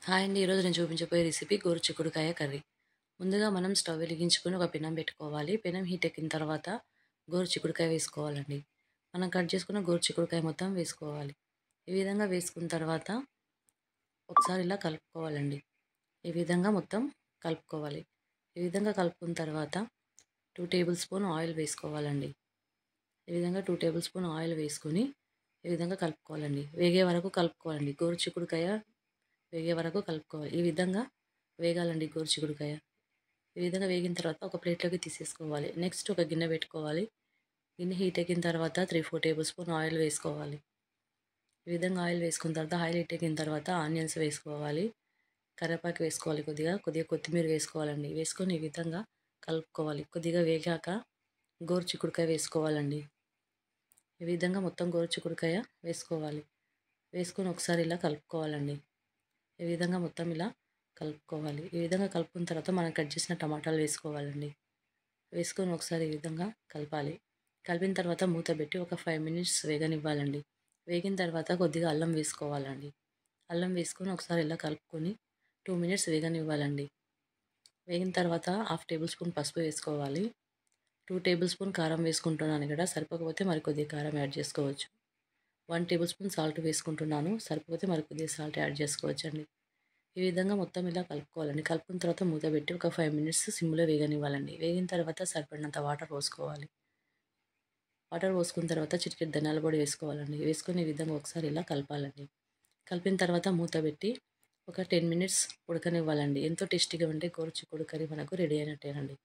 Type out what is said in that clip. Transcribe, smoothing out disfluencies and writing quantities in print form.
Hi అండి. ఈరోజు నేను చూపించబోయే రెసిపీ గోరుచిక్కుడుకాయ కర్రీ. ముందుగా మనం స్టవ్ వెలిగించుకొని ఒక పెనం పెట్టుకోవాలి. పెనం హీట్ ఎక్కిన తర్వాత గోరుచిక్కుడుకాయ వేసుకోవాలండి. మనం కట్ చేసుకున్న గోరుచిక్కుడుకాయ మొత్తం వేసుకోవాలి. ఈ విధంగా వేసుకున్న తర్వాత ఒకసారి ఇలా కలుపుకోవాలండి. ఈ విధంగా మొత్తం కలుపుకోవాలి. ఈ విధంగా కలుపుకున్న తర్వాత 2 టేబుల్ స్పూన్ ఆయిల్ వేసుకోవాలండి. ఈ విధంగా 2 టేబుల్ స్పూన్ ఆయిల్ వేసుకొని ఈ విధంగా కలుపుకోవాలండి. వేగే వరకు కలుపుకోవాలండి. గోరుచిక్కుడుకాయ వేగే వరకు కలుపుకోవాలి. ఈ విధంగా వేగాలండి గోరుచిక్కుడుకాయ. ఈ విధంగా వేగిన తర్వాత ఒక ప్లేట్లోకి తీసేసుకోవాలి. నెక్స్ట్ ఒక గిన్నె పెట్టుకోవాలి. గిన్నె హీట్ ఎక్కిన తర్వాత 3-4 టేబుల్ స్పూన్ ఆయిల్ వేసుకోవాలి. ఈ విధంగా ఆయిల్ వేసుకున్న తర్వాత ఆయిల్ హీట్ ఎక్కిన తర్వాత ఆనియన్స్ వేసుకోవాలి. కరివేపాకు వేసుకోవాలి. కొద్దిగా కొత్తిమీర వేసుకోవాలండి. వేసుకొని ఈ విధంగా కలుపుకోవాలి. కొద్దిగా వేగాక గోరుచిక్కుడుకాయ వేసుకోవాలండి. ఈ విధంగా మొత్తం గోరుచిక్కుడుకాయ వేసుకోవాలి. వేసుకొని ఒకసారి ఇలా కలుపుకోవాలండి. ఈ విధంగా మొత్తం ఇలా కలుపుకోవాలి. ఈ విధంగా కలుపుకున్న తర్వాత మనం కట్ చేసిన టమాటాలు వేసుకోవాలండి. వేసుకొని ఒకసారి ఈ విధంగా కలపాలి. కలిపిన తర్వాత మూత పెట్టి ఒక 5 మినిట్స్ వేగనివ్వాలండి. వేగిన తర్వాత కొద్దిగా అల్లం వేసుకోవాలండి. అల్లం వేసుకొని ఒకసారి ఇలా కలుపుకొని 2 మినిట్స్ వేగనివ్వాలండి. వేగిన తర్వాత 1/2 టేబుల్ స్పూన్ పసుపు వేసుకోవాలి. 2 టేబుల్ స్పూన్ కారం వేసుకుంటున్నాను ఇక్కడ. సరిపోకపోతే మరి కొద్దిగా కారం యాడ్ చేసుకోవచ్చు. 1 టేబుల్ స్పూన్ సాల్ట్ వేసుకుంటున్నాను. సరిపోతే మరి కొద్దిగా సాల్ట్ యాడ్ చేసుకోవచ్చండి. ఈ విధంగా మొత్తం ఇలా కలుపుకోవాలండి. కలుపుకున్న తర్వాత మూత పెట్టి ఒక 5 మినిట్స్ సిమ్లో వేగనివ్వాలండి. వేగిన తర్వాత సరిపడినంత వాటర్ పోసుకోవాలి. వాటర్ పోసుకున్న తర్వాత చిటికెడు ధనియాల పొడి వేసుకోవాలండి. వేసుకొని ఈ విధంగా ఒకసారి ఇలా కలపాలండి. కలిపిన తర్వాత మూత పెట్టి ఒక 10 మినిట్స్ ఉడకనివ్వాలండి. ఎంతో టేస్టీగా ఉండే గోరుచిక్కుడు కర్రీ మనకు రెడీ అయినట్టేనండి.